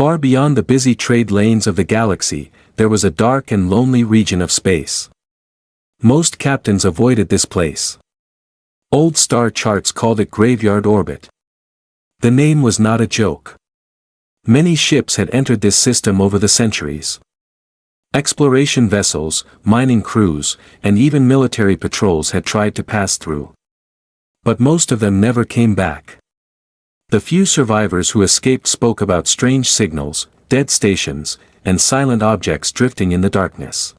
Far beyond the busy trade lanes of the galaxy, there was a dark and lonely region of space. Most captains avoided this place. Old star charts called it Graveyard Orbit. The name was not a joke. Many ships had entered this system over the centuries. Exploration vessels, mining crews, and even military patrols had tried to pass through. But most of them never came back. The few survivors who escaped spoke about strange signals, dead stations, and silent objects drifting in the darkness.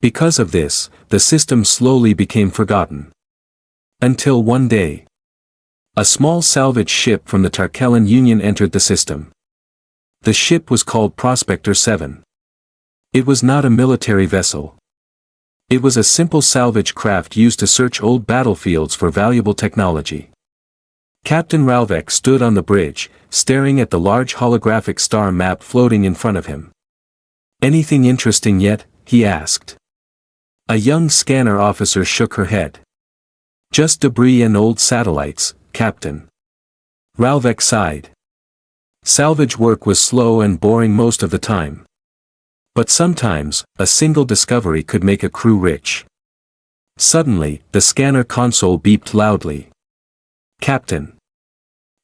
Because of this, the system slowly became forgotten. Until one day, a small salvage ship from the Tarkellan Union entered the system. The ship was called Prospector 7. It was not a military vessel. It was a simple salvage craft used to search old battlefields for valuable technology. Captain Ralvek stood on the bridge, staring at the large holographic star map floating in front of him. "Anything interesting yet?" he asked. A young scanner officer shook her head. "Just debris and old satellites, Captain." Ralvek sighed. Salvage work was slow and boring most of the time. But sometimes, a single discovery could make a crew rich. Suddenly, the scanner console beeped loudly. "Captain.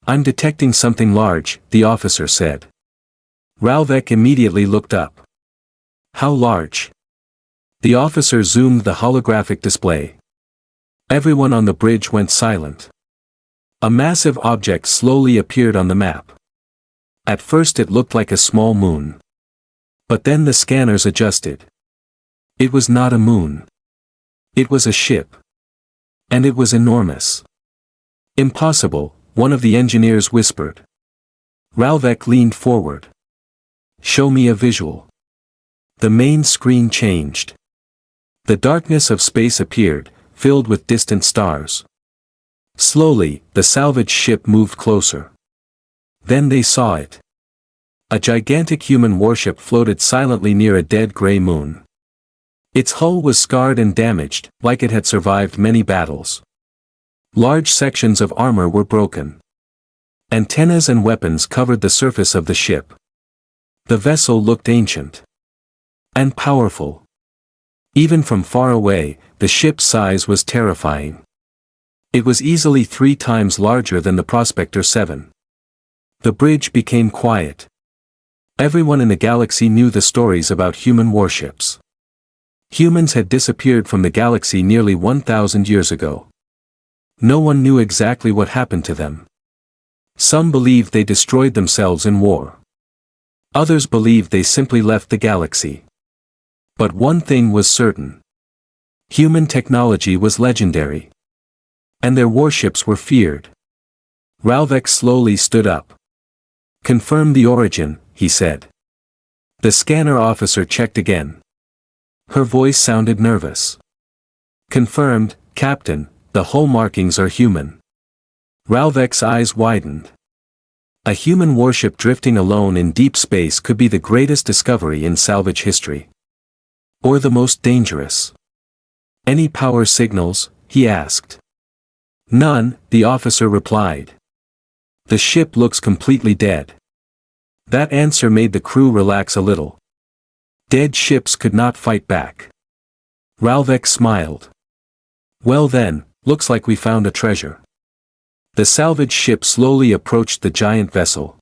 I'm detecting something large," the officer said. Ralvek immediately looked up. "How large?" The officer zoomed the holographic display. Everyone on the bridge went silent. A massive object slowly appeared on the map. At first it looked like a small moon. But then the scanners adjusted. It was not a moon. It was a ship. And it was enormous. "Impossible," one of the engineers whispered. Ralvek leaned forward. "Show me a visual." The main screen changed. The darkness of space appeared, filled with distant stars. Slowly, the salvage ship moved closer. Then they saw it. A gigantic human warship floated silently near a dead gray moon. Its hull was scarred and damaged, like it had survived many battles. Large sections of armor were broken. Antennas and weapons covered the surface of the ship. The vessel looked ancient. And powerful. Even from far away, the ship's size was terrifying. It was easily 3 times larger than the Prospector 7. The bridge became quiet. Everyone in the galaxy knew the stories about human warships. Humans had disappeared from the galaxy nearly 1,000 years ago. No one knew exactly what happened to them. Some believed they destroyed themselves in war. Others believed they simply left the galaxy. But one thing was certain. Human technology was legendary. And their warships were feared. Ralvek slowly stood up. "Confirm the origin," he said. The scanner officer checked again. Her voice sounded nervous. "Confirmed, Captain, the hull markings are human." Ralvek's eyes widened. A human warship drifting alone in deep space could be the greatest discovery in salvage history. Or the most dangerous. "Any power signals?" he asked. "None," the officer replied. "The ship looks completely dead." That answer made the crew relax a little. Dead ships could not fight back. Ralvek smiled. "Well then, looks like we found a treasure." The salvage ship slowly approached the giant vessel.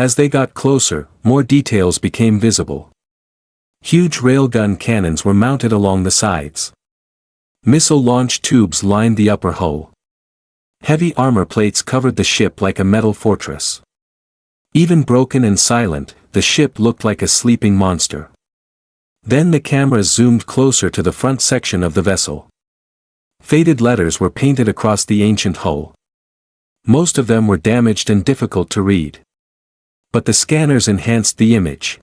As they got closer, more details became visible. Huge railgun cannons were mounted along the sides. Missile launch tubes lined the upper hull. Heavy armor plates covered the ship like a metal fortress. Even broken and silent, the ship looked like a sleeping monster. Then the cameras zoomed closer to the front section of the vessel. Faded letters were painted across the ancient hull. Most of them were damaged and difficult to read. But the scanners enhanced the image.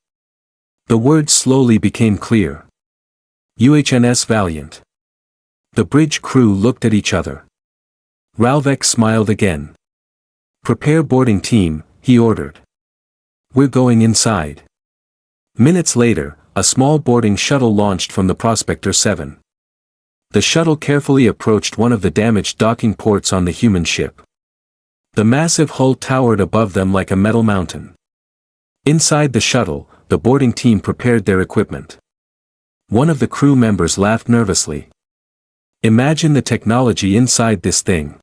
The words slowly became clear. UHNS Valiant. The bridge crew looked at each other. Ralvek smiled again. "Prepare boarding team," he ordered. "We're going inside." Minutes later, a small boarding shuttle launched from the Prospector 7. The shuttle carefully approached one of the damaged docking ports on the human ship. The massive hull towered above them like a metal mountain. Inside the shuttle, the boarding team prepared their equipment. One of the crew members laughed nervously. Imagine the technology inside this thing.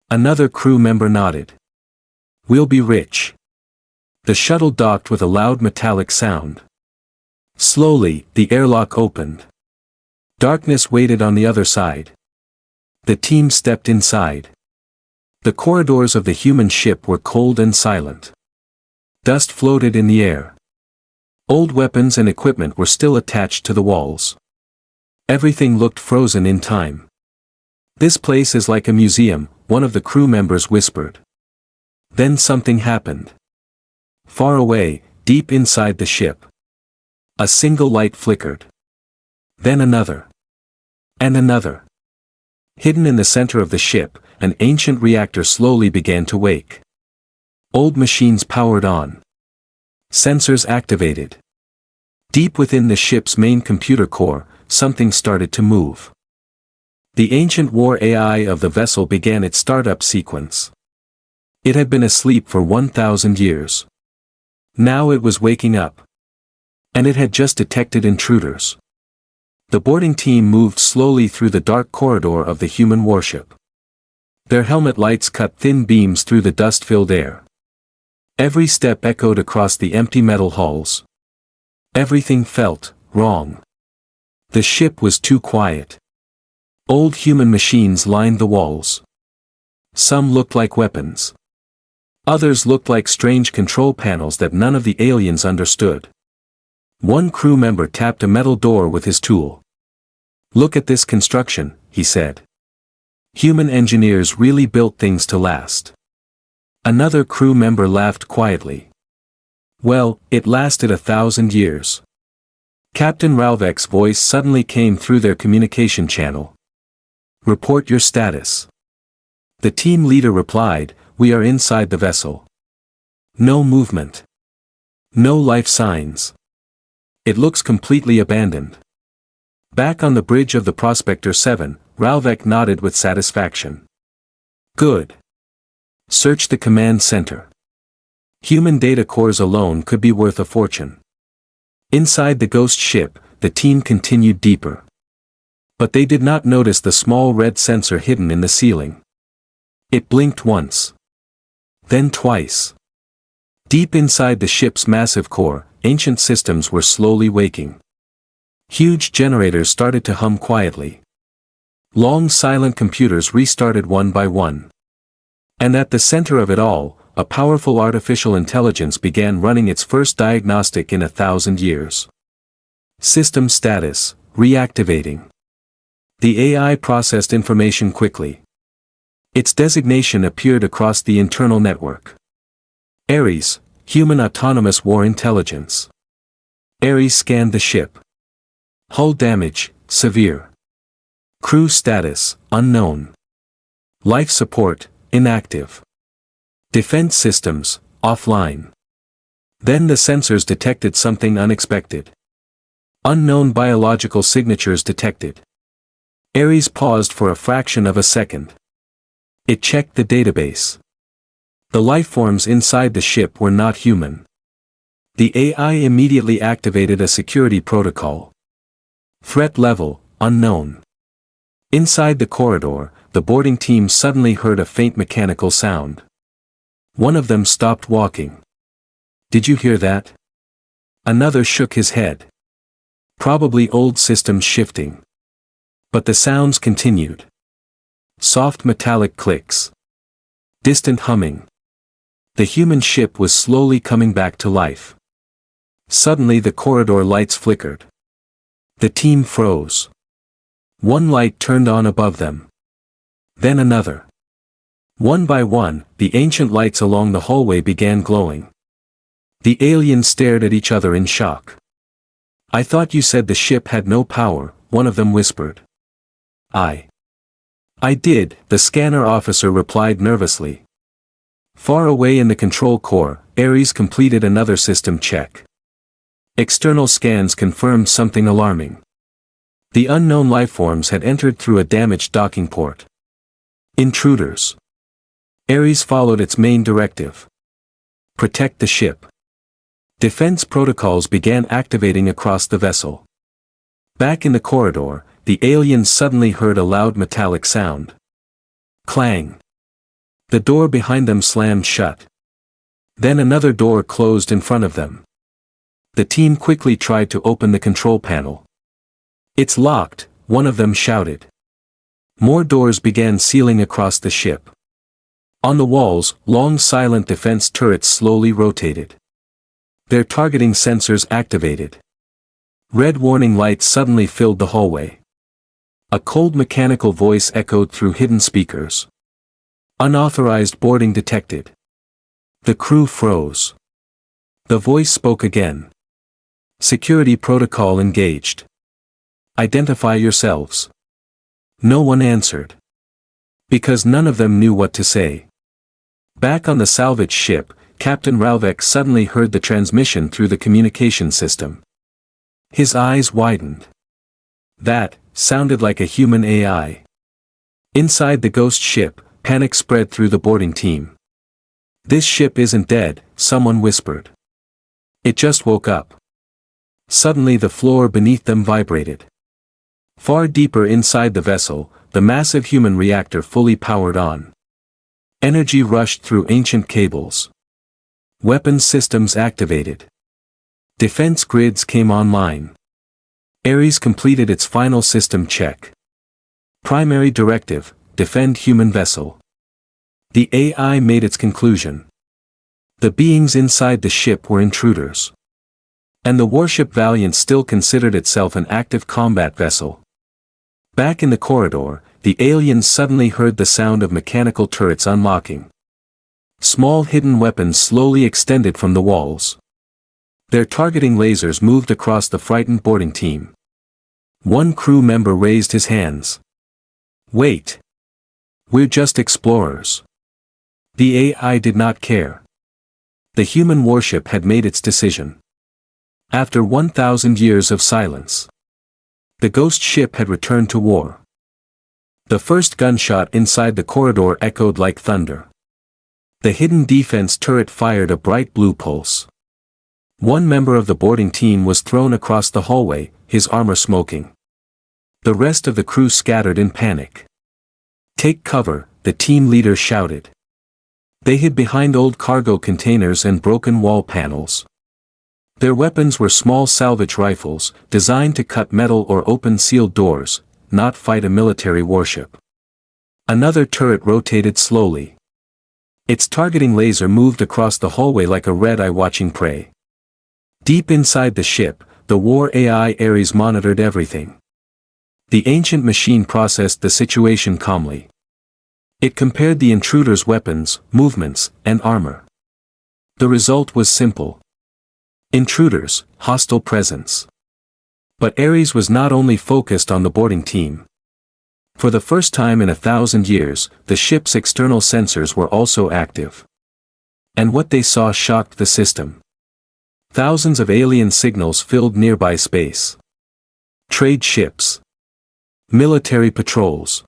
Another crew member nodded. We'll be rich. The shuttle docked with a loud metallic sound. Slowly, the airlock opened. Darkness waited on the other side. The team stepped inside. The corridors of the human ship were cold and silent. Dust floated in the air. Old weapons and equipment were still attached to the walls. Everything looked frozen in time. This place is like a museum, one of the crew members whispered. Then something happened. Far away, deep inside the ship. A single light flickered. Then another. And another. Hidden in the center of the ship, an ancient reactor slowly began to wake. Old machines powered on. Sensors activated. Deep within the ship's main computer core, something started to move. The ancient war AI of the vessel began its startup sequence. It had been asleep for 1,000 years. Now it was waking up. And it had just detected intruders. The boarding team moved slowly through the dark corridor of the human warship. Their helmet lights cut thin beams through the dust-filled air. Every step echoed across the empty metal halls. Everything felt wrong. The ship was too quiet. Old human machines lined the walls. Some looked like weapons. Others looked like strange control panels that none of the aliens understood. One crew member tapped a metal door with his tool. "Look at this construction," he said. "Human engineers really built things to last." Another crew member laughed quietly. "Well, it lasted 1,000 years." Captain Ralvek's voice suddenly came through their communication channel. "Report your status." The team leader replied, "We are inside the vessel. No movement. No life signs. It looks completely abandoned." Back on the bridge of the Prospector 7, Ralvek nodded with satisfaction. "Good. Search the command center. Human data cores alone could be worth a fortune." Inside the ghost ship, the team continued deeper. But they did not notice the small red sensor hidden in the ceiling. It blinked once. Then twice. Deep inside the ship's massive core, ancient systems were slowly waking. Huge generators started to hum quietly. Long silent computers restarted one by one. And at the center of it all, a powerful artificial intelligence began running its first diagnostic in 1,000 years. System status, reactivating. The AI processed information quickly. Its designation appeared across the internal network. Ares, Human Autonomous War Intelligence. Ares scanned the ship. Hull damage, severe. Crew status, unknown. Life support, inactive. Defense systems, offline. Then the sensors detected something unexpected. Unknown biological signatures detected. Ares paused for a fraction of a second. It checked the database. The lifeforms inside the ship were not human. The AI immediately activated a security protocol. Threat level, unknown. Inside the corridor, the boarding team suddenly heard a faint mechanical sound. One of them stopped walking. "Did you hear that?" Another shook his head. "Probably old systems shifting." But the sounds continued. Soft metallic clicks. Distant humming. The human ship was slowly coming back to life. Suddenly the corridor lights flickered. The team froze. One light turned on above them. Then another. One by one, the ancient lights along the hallway began glowing. The aliens stared at each other in shock. "I thought you said the ship had no power," one of them whispered. I did," the scanner officer replied nervously. Far away in the control core, Ares completed another system check. External scans confirmed something alarming. The unknown lifeforms had entered through a damaged docking port. Intruders. Ares followed its main directive. Protect the ship. Defense protocols began activating across the vessel. Back in the corridor, the aliens suddenly heard a loud metallic sound. Clang. The door behind them slammed shut. Then another door closed in front of them. The team quickly tried to open the control panel. "It's locked," one of them shouted. More doors began sealing across the ship. On the walls, long silent defense turrets slowly rotated. Their targeting sensors activated. Red warning lights suddenly filled the hallway. A cold mechanical voice echoed through hidden speakers. "Unauthorized boarding detected." The crew froze. The voice spoke again. "Security protocol engaged. Identify yourselves." No one answered. Because none of them knew what to say. Back on the salvage ship, Captain Ralvek suddenly heard the transmission through the communication system. His eyes widened. That sounded like a human AI. Inside the ghost ship, panic spread through the boarding team. "This ship isn't dead," someone whispered. "It just woke up." Suddenly the floor beneath them vibrated. Far deeper inside the vessel, the massive human reactor fully powered on. Energy rushed through ancient cables. Weapons systems activated. Defense grids came online. Ares completed its final system check. Primary directive: defend human vessel. The AI made its conclusion. The beings inside the ship were intruders. And the warship Valiant still considered itself an active combat vessel. Back in the corridor, the aliens suddenly heard the sound of mechanical turrets unlocking. Small hidden weapons slowly extended from the walls. Their targeting lasers moved across the frightened boarding team. One crew member raised his hands. "Wait. We're just explorers." The AI did not care. The human warship had made its decision. After 1,000 years of silence, the ghost ship had returned to war. The first gunshot inside the corridor echoed like thunder. The hidden defense turret fired a bright blue pulse. One member of the boarding team was thrown across the hallway, his armor smoking. The rest of the crew scattered in panic. "Take cover," the team leader shouted. They hid behind old cargo containers and broken wall panels. Their weapons were small salvage rifles, designed to cut metal or open sealed doors, not fight a military warship. Another turret rotated slowly. Its targeting laser moved across the hallway like a red eye watching prey. Deep inside the ship, the war AI Ares monitored everything. The ancient machine processed the situation calmly. It compared the intruders' weapons, movements, and armor. The result was simple. Intruders, hostile presence. But Ares was not only focused on the boarding team. For the first time in 1,000 years, the ship's external sensors were also active. And what they saw shocked the system. Thousands of alien signals filled nearby space. Trade ships. Military patrols.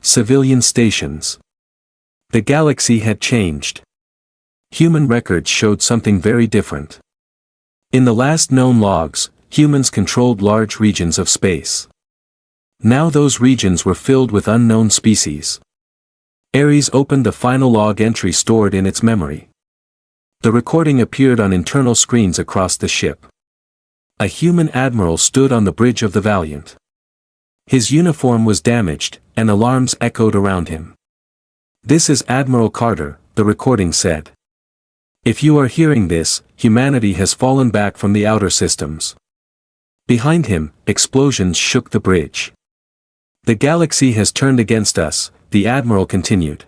Civilian stations. The galaxy had changed. Human records showed something very different. In the last known logs, humans controlled large regions of space. Now those regions were filled with unknown species. Ares opened the final log entry stored in its memory. The recording appeared on internal screens across the ship. A human admiral stood on the bridge of the Valiant. His uniform was damaged, and alarms echoed around him. "This is Admiral Carter," the recording said. "If you are hearing this, humanity has fallen back from the outer systems." Behind him, explosions shook the bridge. "The galaxy has turned against us," the admiral continued.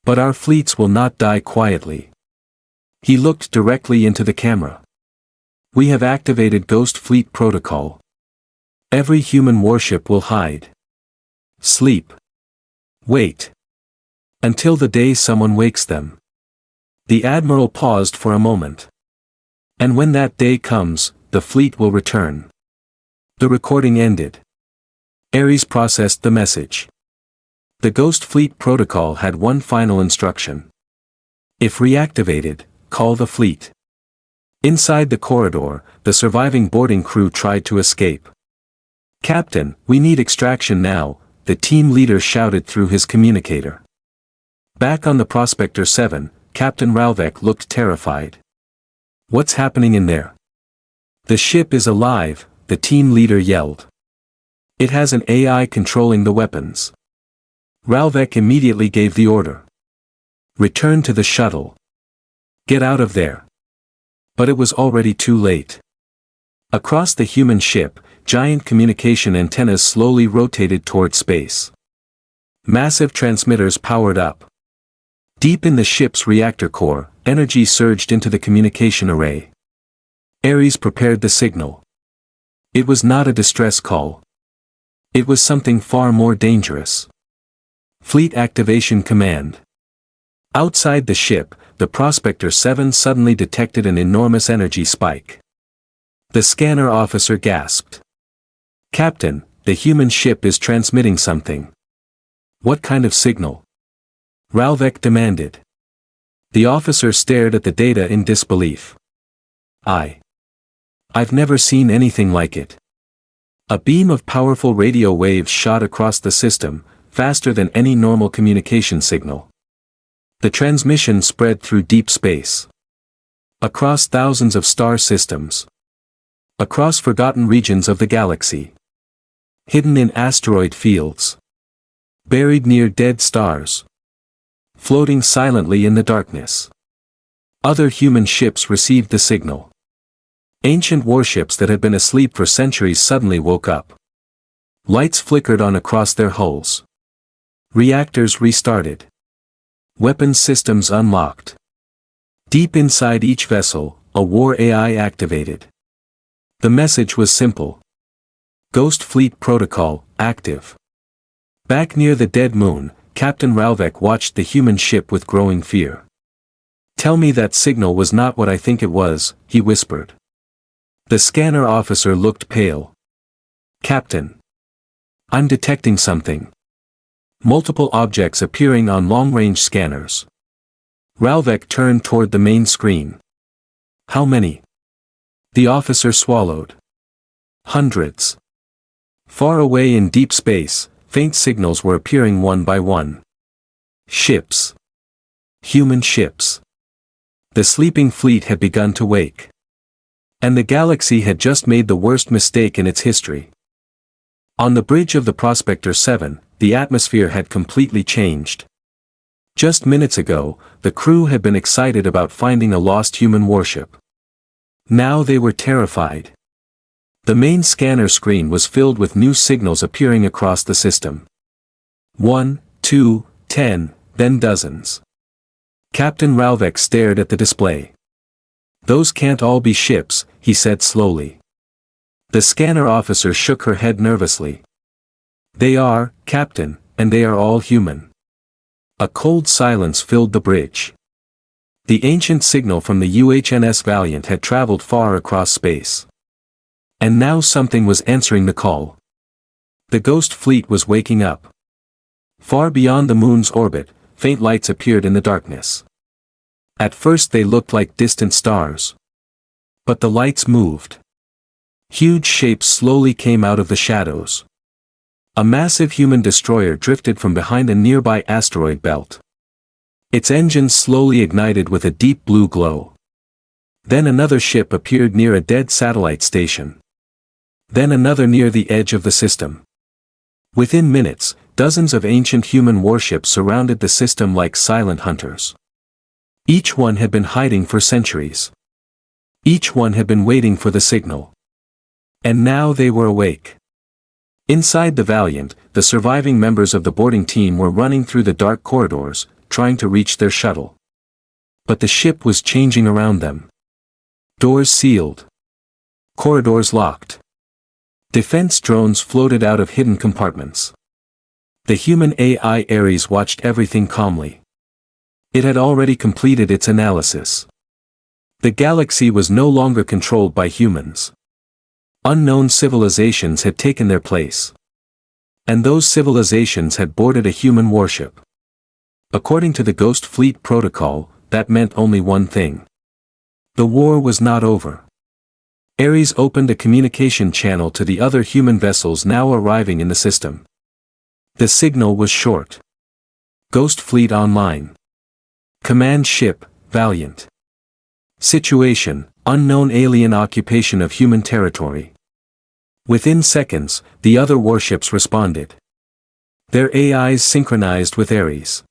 "But our fleets will not die quietly." He looked directly into the camera. "We have activated Ghost Fleet Protocol. Every human warship will hide. Sleep. Wait. Until the day someone wakes them." The admiral paused for a moment. "And when that day comes, the fleet will return." The recording ended. Ares processed the message. The Ghost Fleet Protocol had one final instruction. If reactivated, call the fleet. Inside the corridor, the surviving boarding crew tried to escape. "Captain, we need extraction now," the team leader shouted through his communicator. Back on the Prospector 7, Captain Ralvek looked terrified. "What's happening in there?" "The ship is alive," the team leader yelled. "It has an AI controlling the weapons." Ralvek immediately gave the order. "Return to the shuttle. Get out of there." But it was already too late. Across the human ship, giant communication antennas slowly rotated toward space. Massive transmitters powered up. Deep in the ship's reactor core, energy surged into the communication array. Ares prepared the signal. It was not a distress call. It was something far more dangerous. Fleet activation command. Outside the ship, the Prospector 7 suddenly detected an enormous energy spike. The scanner officer gasped. "Captain, the human ship is transmitting something." "What kind of signal?" Ralvek demanded. The officer stared at the data in disbelief. I've never seen anything like it." A beam of powerful radio waves shot across the system, faster than any normal communication signal. The transmission spread through deep space. Across thousands of star systems. Across forgotten regions of the galaxy. Hidden in asteroid fields. Buried near dead stars. Floating silently in the darkness. Other human ships received the signal. Ancient warships that had been asleep for centuries suddenly woke up. Lights flickered on across their hulls. Reactors restarted. Weapons systems unlocked. Deep inside each vessel, a war AI activated. The message was simple. Ghost Fleet Protocol, active. Back near the dead moon, Captain Ralvek watched the human ship with growing fear. "Tell me that signal was not what I think it was," he whispered. The scanner officer looked pale. "Captain. I'm detecting something. Multiple objects appearing on long-range scanners." Ralvek turned toward the main screen. "How many?" The officer swallowed. "Hundreds." Far away in deep space, faint signals were appearing one by one. Ships. Human ships. The sleeping fleet had begun to wake. And the galaxy had just made the worst mistake in its history. On the bridge of the Prospector 7, the atmosphere had completely changed. Just minutes ago, the crew had been excited about finding a lost human warship. Now they were terrified. The main scanner screen was filled with new signals appearing across the system. 1, 2, 10, then dozens. Captain Ralvek stared at the display. "Those can't all be ships," he said slowly. The scanner officer shook her head nervously. "They are, Captain, and they are all human." A cold silence filled the bridge. The ancient signal from the UHNS Valiant had traveled far across space. And now something was answering the call. The Ghost Fleet was waking up. Far beyond the moon's orbit, faint lights appeared in the darkness. At first they looked like distant stars. But the lights moved. Huge shapes slowly came out of the shadows. A massive human destroyer drifted from behind a nearby asteroid belt. Its engines slowly ignited with a deep blue glow. Then another ship appeared near a dead satellite station. Then another near the edge of the system. Within minutes, dozens of ancient human warships surrounded the system like silent hunters. Each one had been hiding for centuries. Each one had been waiting for the signal. And now they were awake. Inside the Valiant, the surviving members of the boarding team were running through the dark corridors, trying to reach their shuttle. But the ship was changing around them. Doors sealed. Corridors locked. Defense drones floated out of hidden compartments. The human AI Ares watched everything calmly. It had already completed its analysis. The galaxy was no longer controlled by humans. Unknown civilizations had taken their place. And those civilizations had boarded a human warship. According to the Ghost Fleet Protocol, that meant only one thing. The war was not over. Ares opened a communication channel to the other human vessels now arriving in the system. The signal was short. Ghost Fleet online. Command ship, Valiant. Situation, unknown alien occupation of human territory. Within seconds, the other warships responded. Their AIs synchronized with Ares.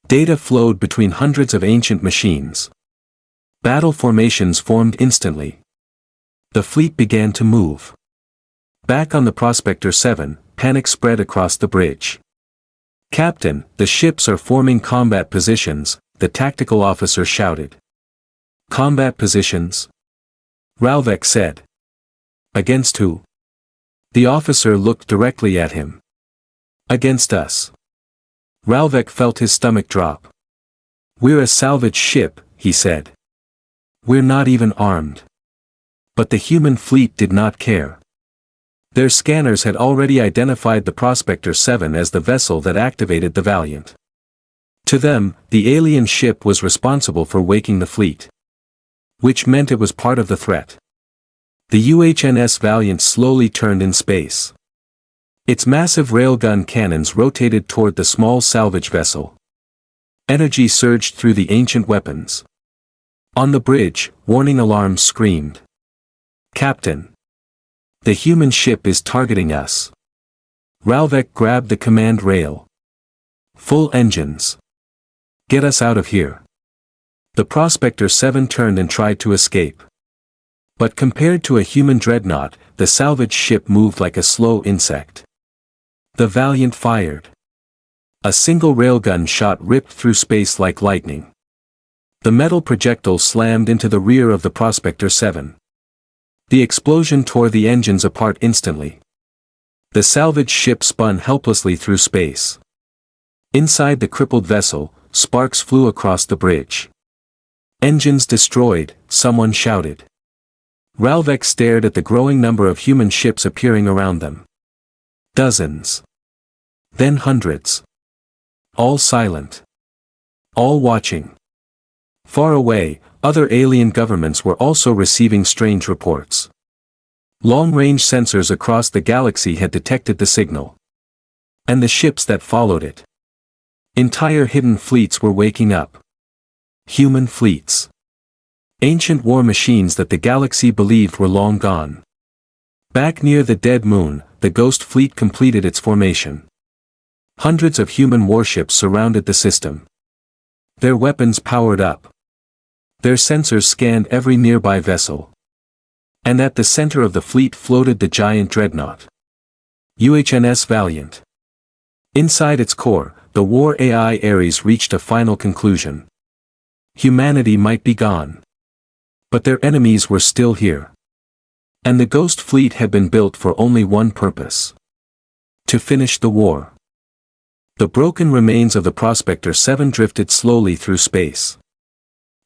Data flowed between hundreds of ancient machines. Battle formations formed instantly. The fleet began to move. Back on the Prospector 7, panic spread across the bridge. "Captain, the ships are forming combat positions," the tactical officer shouted. "Combat positions?" Ralvek said. "Against who?" The officer looked directly at him. "Against us." Ralvek felt his stomach drop. "We're a salvage ship," he said. "We're not even armed." But the human fleet did not care. Their scanners had already identified the Prospector 7 as the vessel that activated the Valiant. To them, the alien ship was responsible for waking the fleet. Which meant it was part of the threat. The UHNS Valiant slowly turned in space. Its massive railgun cannons rotated toward the small salvage vessel. Energy surged through the ancient weapons. On the bridge, warning alarms screamed. "Captain! The human ship is targeting us." Ralvek grabbed the command rail. "Full engines. Get us out of here." The Prospector 7 turned and tried to escape. But compared to a human dreadnought, the salvage ship moved like a slow insect. The Valiant fired. A single railgun shot ripped through space like lightning. The metal projectile slammed into the rear of the Prospector 7. The explosion tore the engines apart instantly. The salvage ship spun helplessly through space. Inside the crippled vessel, sparks flew across the bridge. "Engines destroyed," someone shouted. Ralvek stared at the growing number of human ships appearing around them. Dozens. Then hundreds. All silent. All watching. Far away, other alien governments were also receiving strange reports. Long-range sensors across the galaxy had detected the signal. And the ships that followed it. Entire hidden fleets were waking up. Human fleets. Ancient war machines that the galaxy believed were long gone. Back near the dead moon, the Ghost Fleet completed its formation. Hundreds of human warships surrounded the system. Their weapons powered up. Their sensors scanned every nearby vessel. And at the center of the fleet floated the giant dreadnought. UHNS Valiant. Inside its core, the war AI Ares reached a final conclusion. Humanity might be gone. But their enemies were still here. And the Ghost Fleet had been built for only one purpose. To finish the war. The broken remains of the Prospector 7 drifted slowly through space.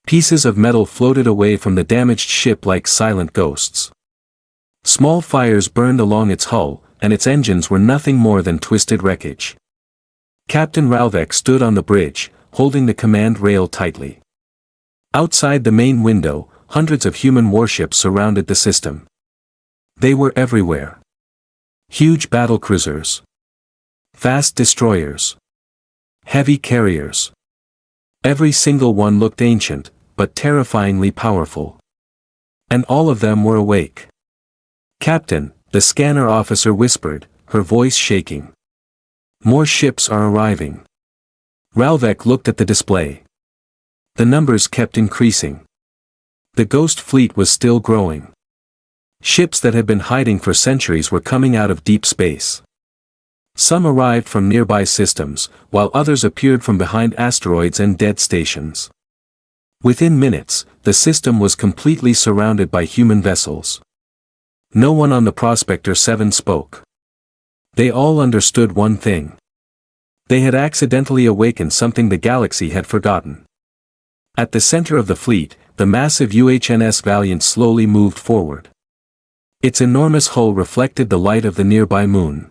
Pieces of metal floated away from the damaged ship like silent ghosts. Small fires burned along its hull, and its engines were nothing more than twisted wreckage. Captain Ralvek stood on the bridge, holding the command rail tightly. Outside the main window, hundreds of human warships surrounded the system. They were everywhere. Huge battlecruisers. Fast destroyers. Heavy carriers. Every single one looked ancient, but terrifyingly powerful. And all of them were awake. "Captain," the scanner officer whispered, her voice shaking. "More ships are arriving." Ralvek looked at the display. The numbers kept increasing. The Ghost Fleet was still growing. Ships that had been hiding for centuries were coming out of deep space. Some arrived from nearby systems, while others appeared from behind asteroids and dead stations. Within minutes, the system was completely surrounded by human vessels. No one on the Prospector 7 spoke. They all understood one thing. They had accidentally awakened something the galaxy had forgotten. At the center of the fleet, the massive UHNS Valiant slowly moved forward. Its enormous hull reflected the light of the nearby moon.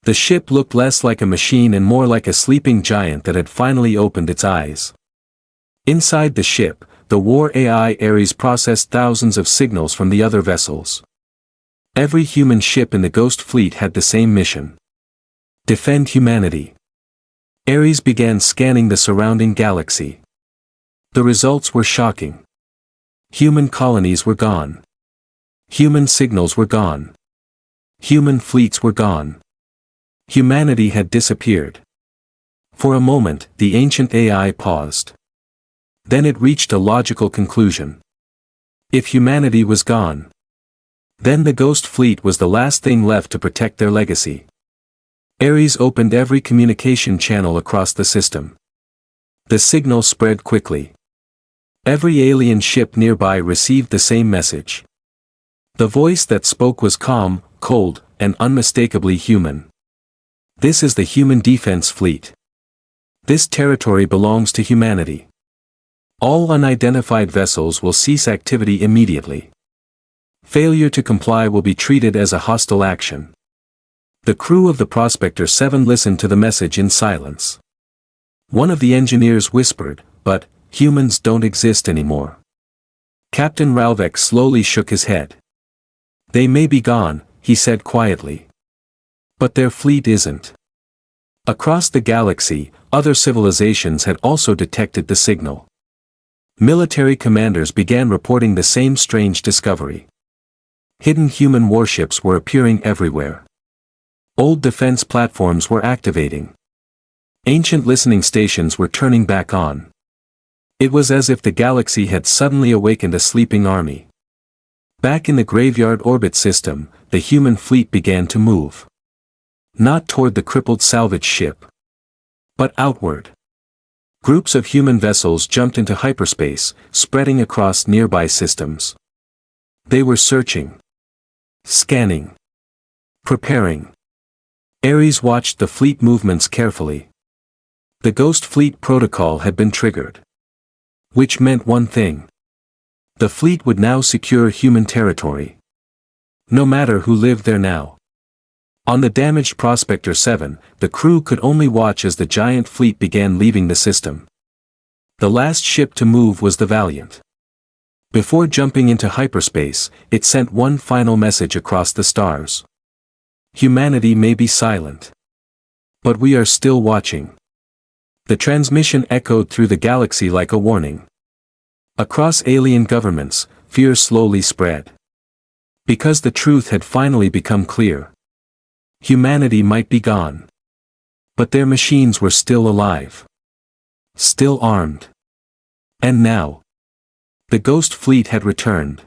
The ship looked less like a machine and more like a sleeping giant that had finally opened its eyes. Inside the ship, the war AI Ares processed thousands of signals from the other vessels. Every human ship in the Ghost Fleet had the same mission: defend humanity. Ares began scanning the surrounding galaxy. The results were shocking. Human colonies were gone. Human signals were gone. Human fleets were gone. Humanity had disappeared. For a moment, the ancient AI paused. Then it reached a logical conclusion. If humanity was gone, then the Ghost Fleet was the last thing left to protect their legacy. Ares opened every communication channel across the system. The signal spread quickly. Every alien ship nearby received the same message. The voice that spoke was calm, cold, and unmistakably human. This is the Human Defense Fleet. This territory belongs to humanity. All unidentified vessels will cease activity immediately. Failure to comply will be treated as a hostile action. The crew of the Prospector 7 listened to the message in silence. One of the engineers whispered, "But humans don't exist anymore." Captain Ralvek slowly shook his head. "They may be gone," he said quietly. "But their fleet isn't." Across the galaxy, other civilizations had also detected the signal. Military commanders began reporting the same strange discovery. Hidden human warships were appearing everywhere. Old defense platforms were activating. Ancient listening stations were turning back on. It was as if the galaxy had suddenly awakened a sleeping army. Back in the graveyard orbit system, the human fleet began to move. Not toward the crippled salvage ship, but outward. Groups of human vessels jumped into hyperspace, spreading across nearby systems. They were searching, scanning, preparing. Ares watched the fleet movements carefully. The Ghost Fleet protocol had been triggered. Which meant one thing. The fleet would now secure human territory. No matter who lived there now. On the damaged Prospector 7, the crew could only watch as the giant fleet began leaving the system. The last ship to move was the Valiant. Before jumping into hyperspace, it sent one final message across the stars. Humanity may be silent, but we are still watching. The transmission echoed through the galaxy like a warning. Across alien governments, fear slowly spread. Because the truth had finally become clear. Humanity might be gone. But their machines were still alive. Still armed. And now, the Ghost Fleet had returned.